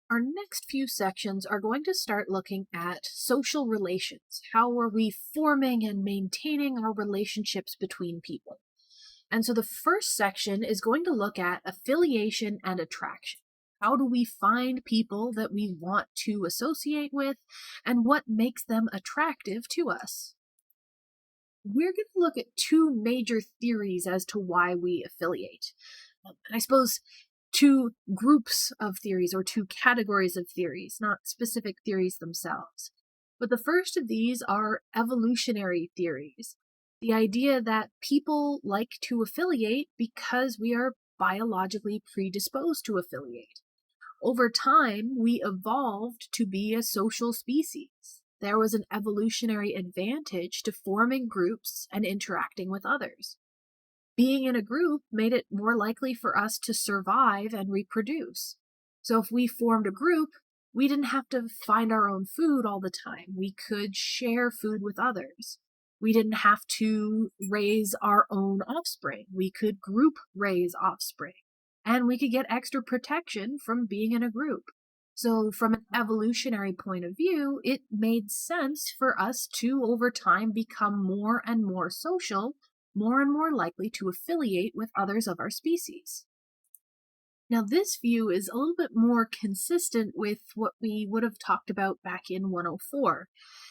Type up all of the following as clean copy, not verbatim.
Our next few sections are going to start looking at social relations. How are we forming and maintaining our relationships between people? And so the first section is going to look at affiliation and attraction. How do we find people that we want to associate with, and what makes them attractive to us? We're going to look at two major theories as to why we affiliate. And I suppose two groups of theories or two categories of theories, not specific theories themselves. But the first of these are evolutionary theories. The idea that people like to affiliate because we are biologically predisposed to affiliate. Over time, we evolved to be a social species. There was an evolutionary advantage to forming groups and interacting with others. Being in a group made it more likely for us to survive and reproduce. So if we formed a group, we didn't have to find our own food all the time. We could share food with others. We didn't have to raise our own offspring. We could group raise offspring. And we could get extra protection from being in a group. So from an evolutionary point of view, it made sense for us to, over time, become more and more social, more and more likely to affiliate with others of our species. Now, this view is a little bit more consistent with what we would have talked about back in 104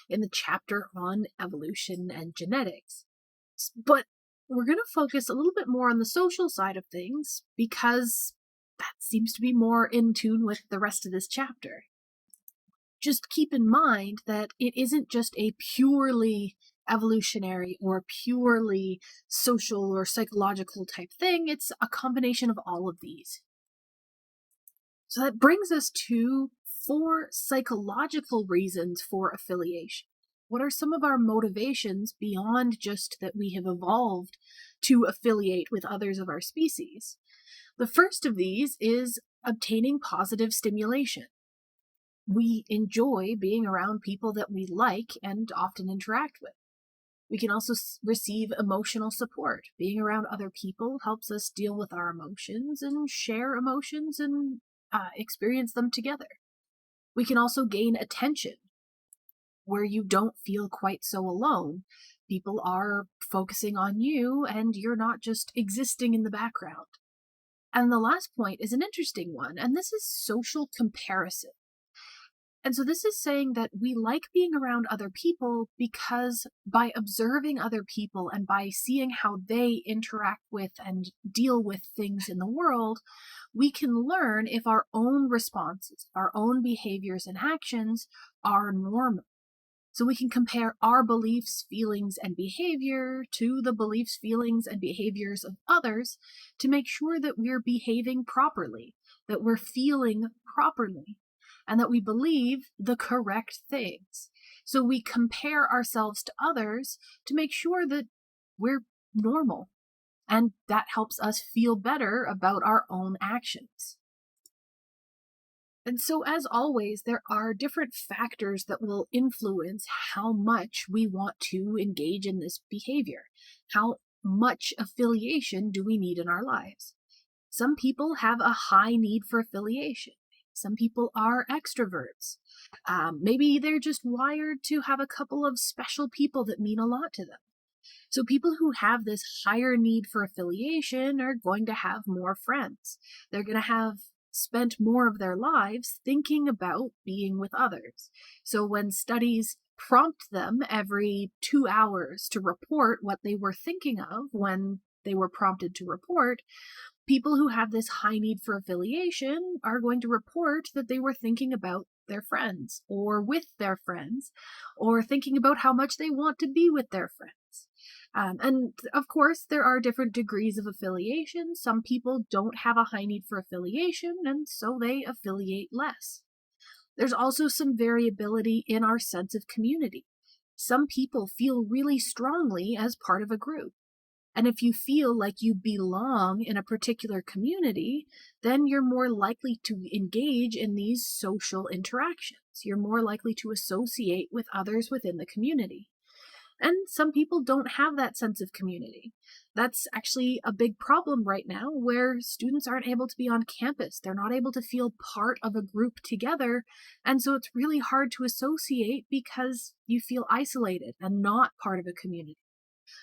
in the chapter on evolution and genetics. But we're going to focus a little bit more on the social side of things because that seems to be more in tune with the rest of this chapter. Just keep in mind that it isn't just a purely evolutionary or purely social or psychological type thing. It's a combination of all of these. So that brings us to 4 psychological reasons for affiliation. What are some of our motivations beyond just that we have evolved to affiliate with others of our species? The first of these is obtaining positive stimulation. We enjoy being around people that we like and often interact with. We can also receive emotional support. Being around other people helps us deal with our emotions and share emotions and experience them together. We can also gain attention, where you don't feel quite so alone. People are focusing on you and you're not just existing in the background. And the last point is an interesting one, and this is social comparison. And so this is saying that we like being around other people because by observing other people and by seeing how they interact with and deal with things in the world, we can learn if our own responses, our own behaviors and actions are normal. So we can compare our beliefs, feelings, and behavior to the beliefs, feelings, and behaviors of others to make sure that we're behaving properly, that we're feeling properly, and that we believe the correct things. So we compare ourselves to others to make sure that we're normal, and that helps us feel better about our own actions. And so, as always, there are different factors that will influence how much we want to engage in this behavior. How much affiliation do we need in our lives? Some people have a high need for affiliation. Some people are extroverts. Maybe they're just wired to have a couple of special people that mean a lot to them. So people who have this higher need for affiliation are going to have more friends. They're going to have spent more of their lives thinking about being with others. So when studies prompt them every 2 hours to report what they were thinking of when they were prompted to report, people who have this high need for affiliation are going to report that they were thinking about their friends or with their friends or thinking about how much they want to be with their friends. And of course, there are different degrees of affiliation. Some people don't have a high need for affiliation, and so they affiliate less. There's also some variability in our sense of community. Some people feel really strongly as part of a group. And if you feel like you belong in a particular community, then you're more likely to engage in these social interactions. You're more likely to associate with others within the community. And some people don't have that sense of community. That's actually a big problem right now, where students aren't able to be on campus. They're not able to feel part of a group together. And so it's really hard to associate because you feel isolated and not part of a community.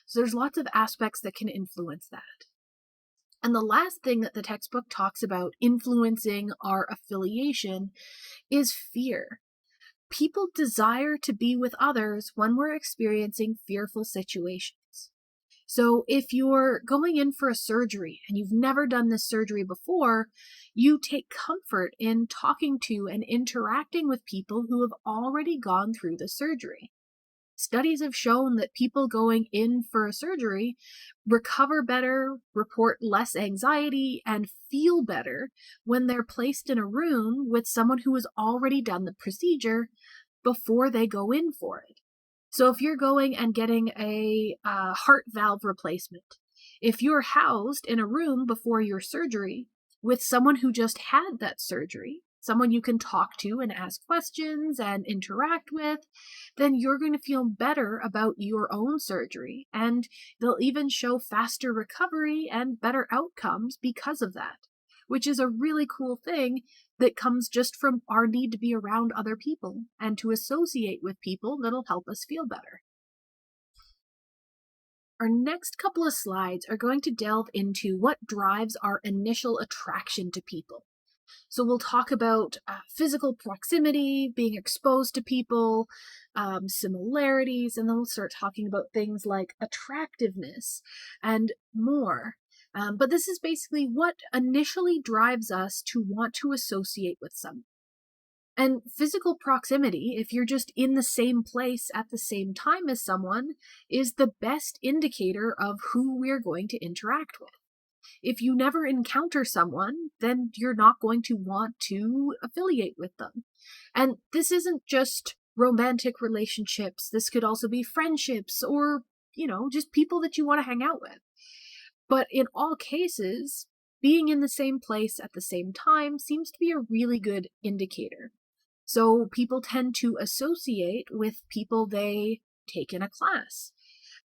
So there's lots of aspects that can influence that. And the last thing that the textbook talks about influencing our affiliation is fear. People desire to be with others when we're experiencing fearful situations. So if you're going in for a surgery and you've never done this surgery before, you take comfort in talking to and interacting with people who have already gone through the surgery. Studies have shown that people going in for a surgery recover better, report less anxiety, and feel better when they're placed in a room with someone who has already done the procedure before they go in for it. So if you're going and getting a heart valve replacement, if you're housed in a room before your surgery with someone who just had that surgery, someone you can talk to and ask questions and interact with, then you're going to feel better about your own surgery. And they'll even show faster recovery and better outcomes because of that, which is a really cool thing that comes just from our need to be around other people and to associate with people that'll help us feel better. Our next couple of slides are going to delve into what drives our initial attraction to people. So we'll talk about physical proximity, being exposed to people, similarities, and then we'll start talking about things like attractiveness and more. But this is basically what initially drives us to want to associate with someone. And physical proximity, if you're just in the same place at the same time as someone, is the best indicator of who we're going to interact with. If you never encounter someone, then you're not going to want to affiliate with them. And this isn't just romantic relationships. This could also be friendships or, just people that you want to hang out with. But in all cases, being in the same place at the same time seems to be a really good indicator. So people tend to associate with people they take in a class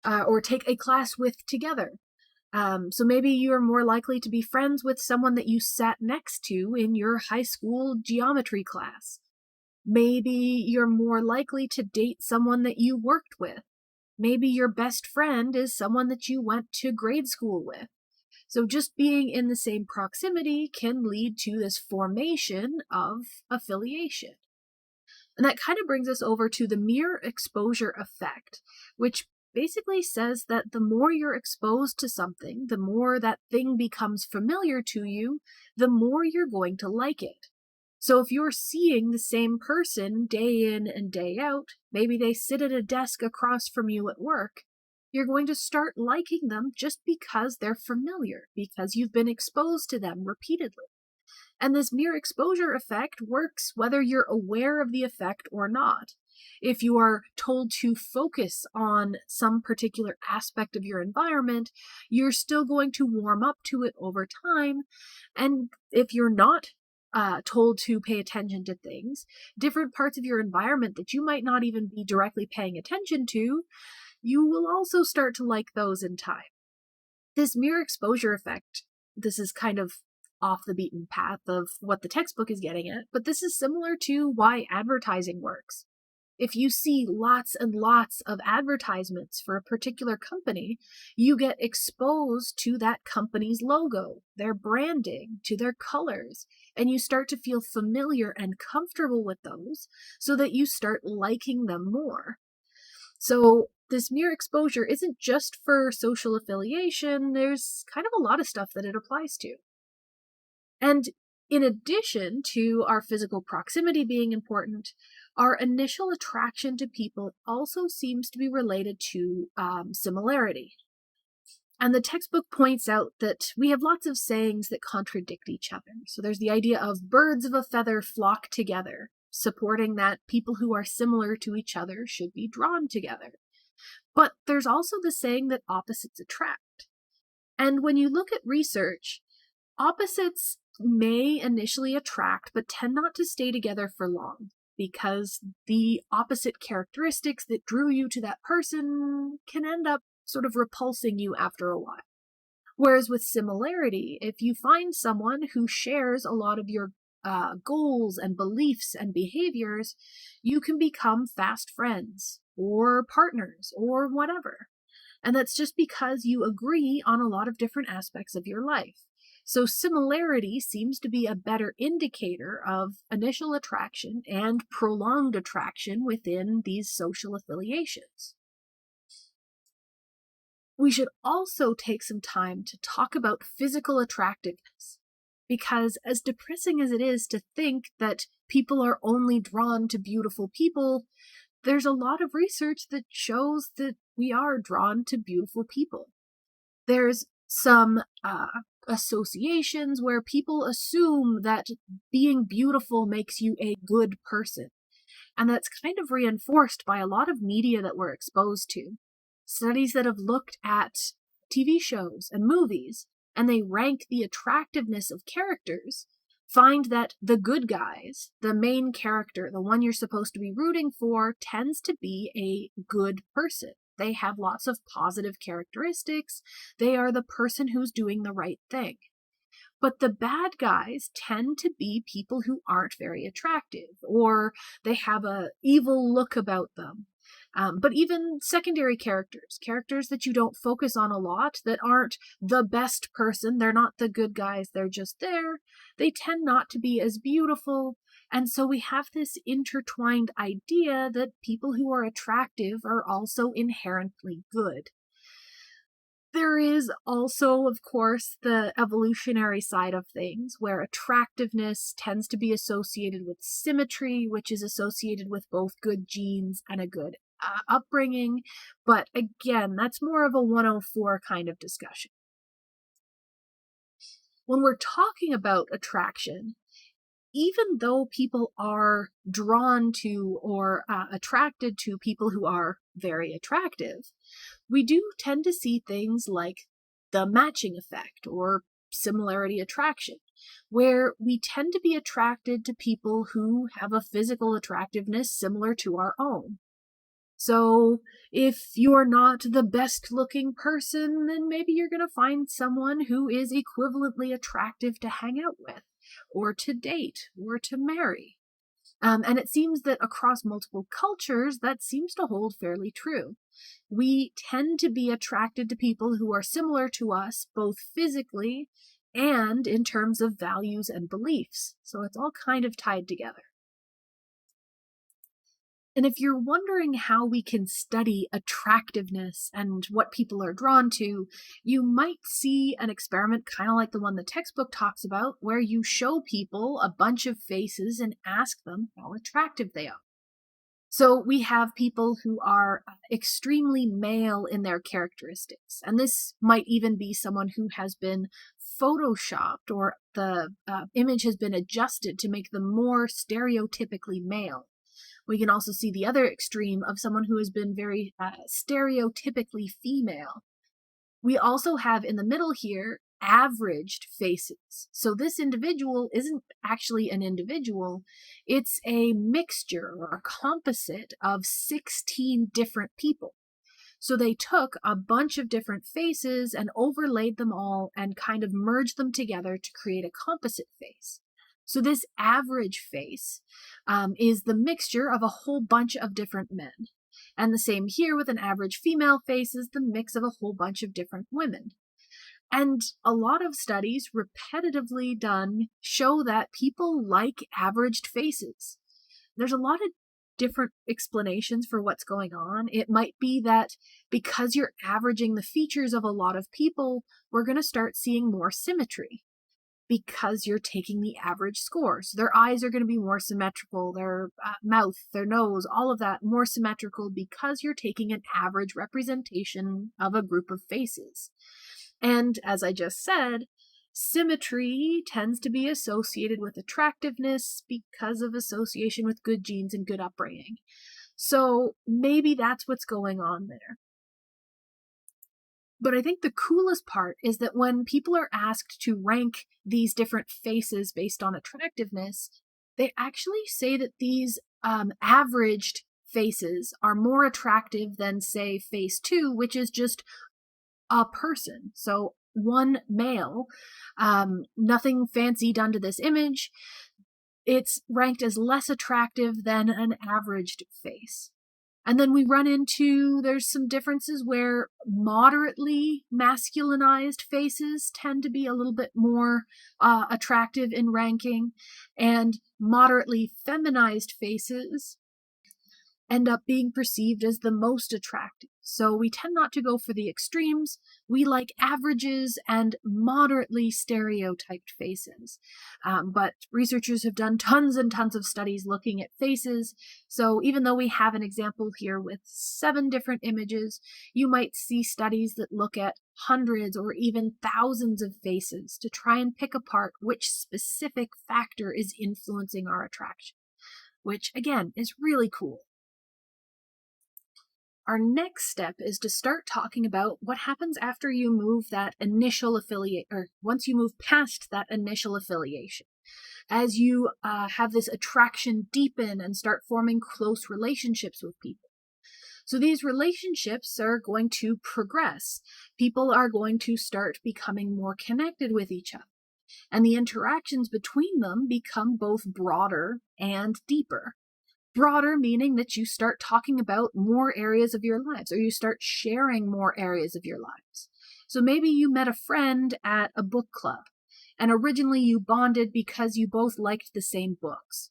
or take a class with together. So maybe you're more likely to be friends with someone that you sat next to in your high school geometry class. Maybe you're more likely to date someone that you worked with. Maybe your best friend is someone that you went to grade school with. So just being in the same proximity can lead to this formation of affiliation. And that kind of brings us over to the mere exposure effect, which basically says that the more you're exposed to something, the more that thing becomes familiar to you, the more you're going to like it. So if you're seeing the same person day in and day out, maybe they sit at a desk across from you at work, you're going to start liking them just because they're familiar, because you've been exposed to them repeatedly. And this mere exposure effect works whether you're aware of the effect or not. If you are told to focus on some particular aspect of your environment, you're still going to warm up to it over time. And if you're not told to pay attention to things, different parts of your environment that you might not even be directly paying attention to, you will also start to like those in time. This mere exposure effect, this is kind of off the beaten path of what the textbook is getting at, but this is similar to why advertising works. If you see lots and lots of advertisements for a particular company, you get exposed to that company's logo, their branding, to their colors, and you start to feel familiar and comfortable with those so that you start liking them more. So this mere exposure isn't just for social affiliation, there's kind of a lot of stuff that it applies to. And in addition to our physical proximity being important, our initial attraction to people also seems to be related to similarity. And the textbook points out that we have lots of sayings that contradict each other. So there's the idea of birds of a feather flock together, supporting that people who are similar to each other should be drawn together. But there's also the saying that opposites attract. And when you look at research, opposites may initially attract, but tend not to stay together for long. because the opposite characteristics that drew you to that person can end up sort of repulsing you after a while. Whereas with similarity, if you find someone who shares a lot of your goals and beliefs and behaviors, you can become fast friends or partners or whatever. And that's just because you agree on a lot of different aspects of your life. So similarity seems to be a better indicator of initial attraction and prolonged attraction within these social affiliations. We should also take some time to talk about physical attractiveness, because as depressing as it is to think that people are only drawn to beautiful people, there's a lot of research that shows that we are drawn to beautiful people. There's some associations where people assume that being beautiful makes you a good person. And that's kind of reinforced by a lot of media that we're exposed to. Studies that have looked at TV shows and movies, and they rank the attractiveness of characters, find that the good guys, the main character, the one you're supposed to be rooting for, tends to be a good person. They have lots of positive characteristics. They are the person who's doing the right thing. But the bad guys tend to be people who aren't very attractive, or they have a evil look about them. But even secondary characters that you don't focus on a lot, that aren't the best person, they're not the good guys, they're just there, they tend not to be as beautiful. And so we have this intertwined idea that people who are attractive are also inherently good. There is also, of course, the evolutionary side of things, where attractiveness tends to be associated with symmetry, which is associated with both good genes and a good upbringing. But again, that's more of a 104 kind of discussion. When we're talking about attraction, even though people are drawn to or attracted to people who are very attractive, we do tend to see things like the matching effect or similarity attraction, where we tend to be attracted to people who have a physical attractiveness similar to our own. So if you're not the best looking person, then maybe you're going to find someone who is equivalently attractive to hang out with, or to date, or to marry. And it seems that across multiple cultures, that seems to hold fairly true. We tend to be attracted to people who are similar to us, both physically and in terms of values and beliefs. So it's all kind of tied together. And if you're wondering how we can study attractiveness and what people are drawn to, you might see an experiment kind of like the one the textbook talks about, where you show people a bunch of faces and ask them how attractive they are. So we have people who are extremely male in their characteristics, and this might even be someone who has been photoshopped, or the image has been adjusted to make them more stereotypically male. We can also see the other extreme of someone who has been very stereotypically female. We also have in the middle here averaged faces. So this individual isn't actually an individual, it's a mixture or a composite of 16 different people. So they took a bunch of different faces and overlaid them all and kind of merged them together to create a composite face. So this average face is the mixture of a whole bunch of different men. And the same here with an average female face is the mix of a whole bunch of different women. And a lot of studies repetitively done show that people like averaged faces. There's a lot of different explanations for what's going on. It might be that because you're averaging the features of a lot of people, we're going to start seeing more symmetry, because you're taking the average score. So their eyes are going to be more symmetrical, their mouth, their nose, all of that more symmetrical, because you're taking an average representation of a group of faces. And as I just said, symmetry tends to be associated with attractiveness because of association with good genes and good upbringing. So maybe that's what's going on there. But I think the coolest part is that when people are asked to rank these different faces based on attractiveness, they actually say that these averaged faces are more attractive than, say, face 2, which is just a person. So one male, nothing fancy done to this image. It's ranked as less attractive than an averaged face. And then we run into, there's some differences where moderately masculinized faces tend to be a little bit more attractive in ranking, and moderately feminized faces end up being perceived as the most attractive. So we tend not to go for the extremes. We like averages and moderately stereotyped faces. But researchers have done tons and tons of studies looking at faces. So even though we have an example here with 7 different images, you might see studies that look at hundreds or even thousands of faces to try and pick apart which specific factor is influencing our attraction, which again is really cool. Our next step is to start talking about what happens after you move that initial affiliate, or once you move past that initial affiliation. As you have this attraction deepen and start forming close relationships with people. So these relationships are going to progress. People are going to start becoming more connected with each other. And the interactions between them become both broader and deeper. Broader meaning that you start talking about more areas of your lives, or you start sharing more areas of your lives. So maybe you met a friend at a book club, and originally you bonded because you both liked the same books.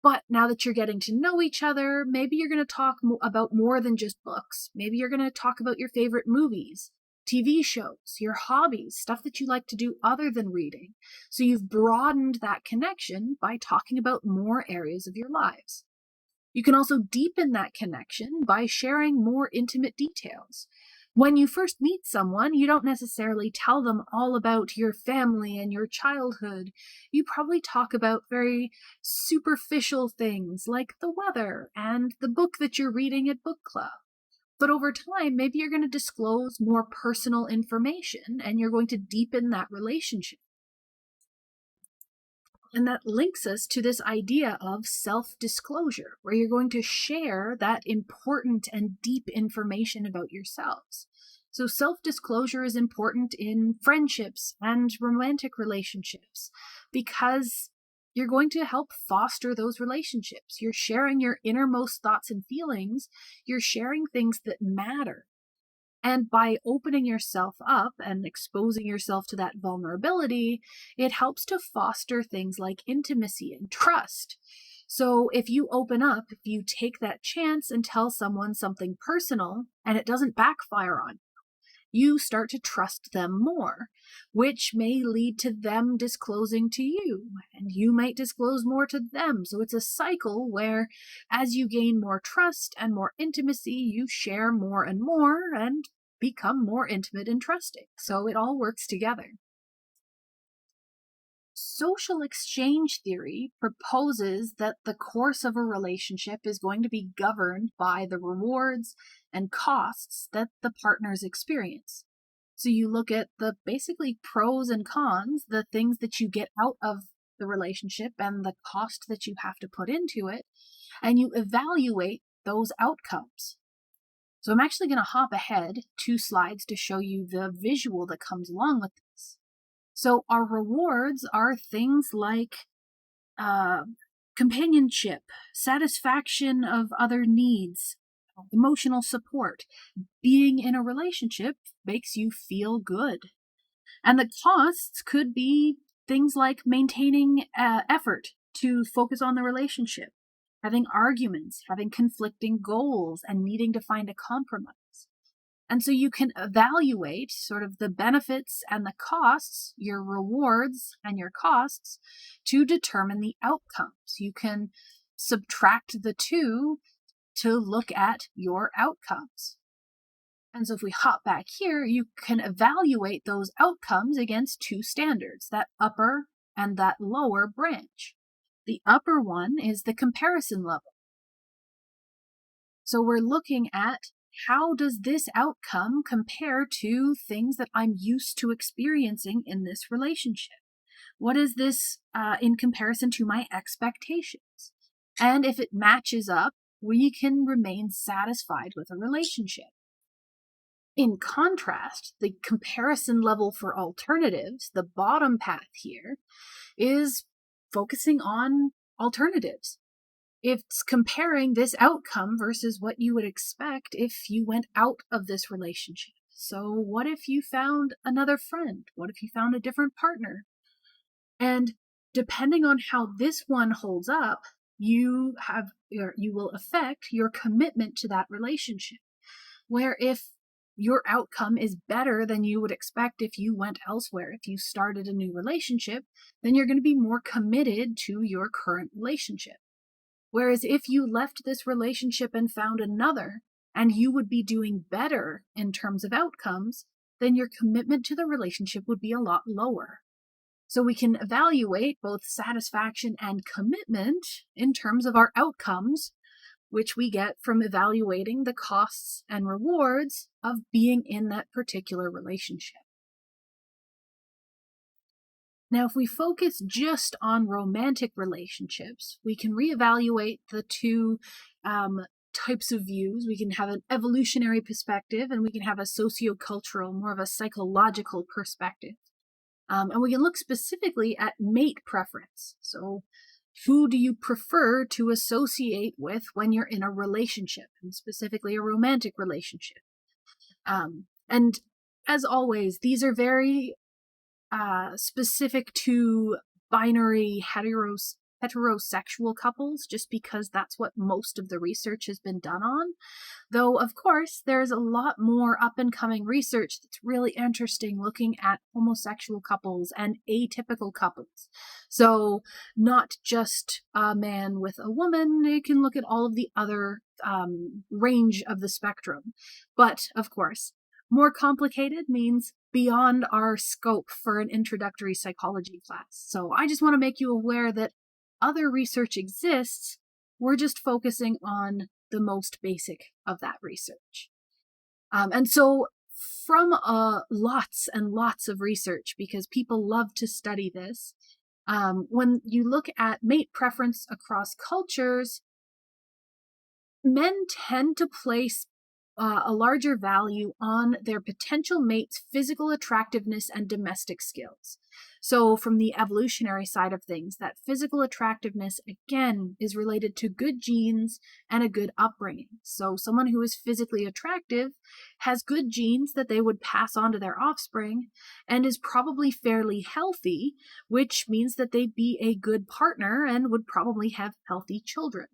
But now that you're getting to know each other, maybe you're going to talk about more than just books. Maybe you're going to talk about your favorite movies, TV shows, your hobbies, stuff that you like to do other than reading. So you've broadened that connection by talking about more areas of your lives. You can also deepen that connection by sharing more intimate details. When you first meet someone, you don't necessarily tell them all about your family and your childhood. You probably talk about very superficial things like the weather and the book that you're reading at book club. But over time, maybe you're going to disclose more personal information and you're going to deepen that relationship. And that links us to this idea of self-disclosure, where you're going to share that important and deep information about yourselves. So self-disclosure is important in friendships and romantic relationships because you're going to help foster those relationships. You're sharing your innermost thoughts and feelings. You're sharing things that matter. And by opening yourself up and exposing yourself to that vulnerability, it helps to foster things like intimacy and trust. So if you open up, if you take that chance and tell someone something personal and it doesn't backfire on you start to trust them more, which may lead to them disclosing to you, and you might disclose more to them. So it's a cycle where as you gain more trust and more intimacy, you share more and become more intimate and trusting. So it all works together. Social exchange theory proposes that the course of a relationship is going to be governed by the rewards and costs that the partners experience. So you look at the basically pros and cons, the things that you get out of the relationship and the cost that you have to put into it, and you evaluate those outcomes. So I'm actually going to hop ahead 2 slides to show you the visual that comes along with this. So our rewards are things like companionship, satisfaction of other needs, emotional support. Being in a relationship makes you feel good. And the costs could be things like maintaining effort to focus on the relationship, having arguments, having conflicting goals, and needing to find a compromise. And so you can evaluate sort of the benefits and the costs, your rewards and your costs, to determine the outcomes. You can subtract the two to look at your outcomes. And so if we hop back here, you can evaluate those outcomes against 2 standards, that upper and that lower branch. The upper one is the comparison level. So we're looking at how does this outcome compare to things that I'm used to experiencing in this relationship? What is this in comparison to my expectations? And if it matches up, we can remain satisfied with a relationship. In contrast, the comparison level for alternatives, the bottom path here, is focusing on alternatives. It's comparing this outcome versus what you would expect if you went out of this relationship. So, what if you found another friend? What if you found a different partner? And depending on how this one holds up, you will affect your commitment to that relationship. Where if your outcome is better than you would expect if you went elsewhere, if you started a new relationship, then you're going to be more committed to your current relationship. Whereas if you left this relationship and found another, and you would be doing better in terms of outcomes, then your commitment to the relationship would be a lot lower. So we can evaluate both satisfaction and commitment in terms of our outcomes, which we get from evaluating the costs and rewards of being in that particular relationship. Now, if we focus just on romantic relationships, we can reevaluate the two types of views. We can have an evolutionary perspective, and we can have a sociocultural, more of a psychological perspective. And we can look specifically at mate preference. So, who do you prefer to associate with when you're in a relationship, and specifically a romantic relationship? And as always, these are very specific to binary heterosexual couples, just because that's what most of the research has been done on. Though, of course, there's a lot more up-and-coming research that's really interesting looking at homosexual couples and atypical couples. So, not just a man with a woman, you can look at all of the other range of the spectrum. But, of course, more complicated means beyond our scope for an introductory psychology class. So I just want to make you aware that other research exists. We're just focusing on the most basic of that research. And so from lots and lots of research, because people love to study this, when you look at mate preference across cultures, men tend to place a larger value on their potential mate's physical attractiveness and domestic skills. So from the evolutionary side of things, that physical attractiveness, again, is related to good genes and a good upbringing. So someone who is physically attractive has good genes that they would pass on to their offspring and is probably fairly healthy, which means that they'd be a good partner and would probably have healthy children.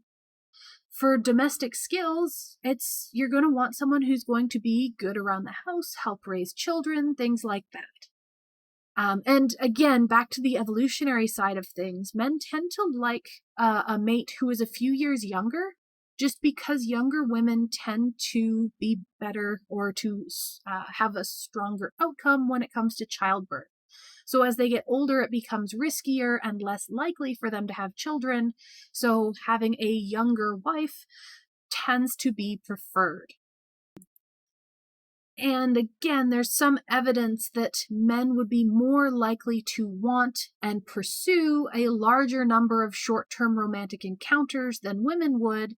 For domestic skills, you're going to want someone who's going to be good around the house, help raise children, things like that. And again, back to the evolutionary side of things, men tend to like a mate who is a few years younger, just because younger women tend to be better or to have a stronger outcome when it comes to childbirth. So as they get older, it becomes riskier and less likely for them to have children. So having a younger wife tends to be preferred. And again, there's some evidence that men would be more likely to want and pursue a larger number of short-term romantic encounters than women would.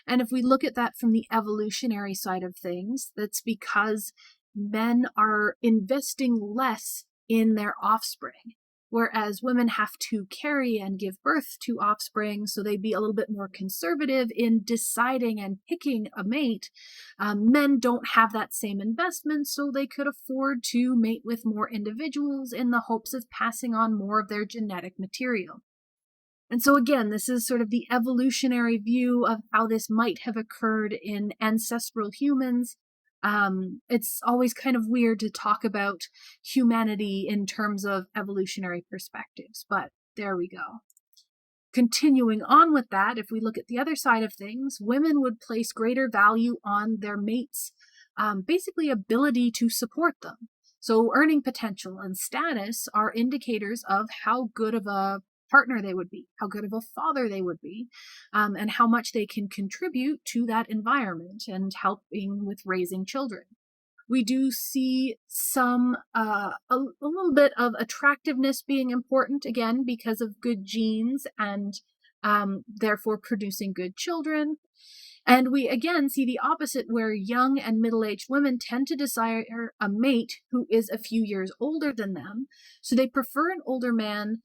And if we look at that from the evolutionary side of things, that's because men are investing less in their offspring, whereas women have to carry and give birth to offspring, so they'd be a little bit more conservative in deciding and picking a mate. Men don't have that same investment, so they could afford to mate with more individuals in the hopes of passing on more of their genetic material. And so again, this is sort of the evolutionary view of how this might have occurred in ancestral humans. It's always kind of weird to talk about humanity in terms of evolutionary perspectives, but there we go. Continuing on with that, if we look at the other side of things, women would place greater value on their mates' basically ability to support them. So earning potential and status are indicators of how good of a partner they would be, how good of a father they would be, and how much they can contribute to that environment and helping with raising children. We do see some, a little bit of attractiveness being important, again, because of good genes and therefore producing good children. And we again see the opposite, where young and middle-aged women tend to desire a mate who is a few years older than them. So they prefer an older man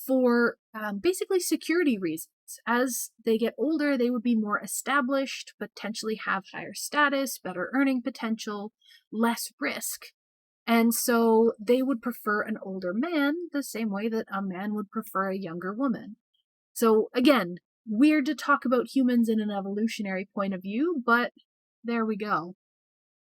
for basically security reasons. As they get older, they would be more established, potentially have higher status, better earning potential, less risk. And so they would prefer an older man the same way that a man would prefer a younger woman. So again, weird to talk about humans in an evolutionary point of view, but there we go.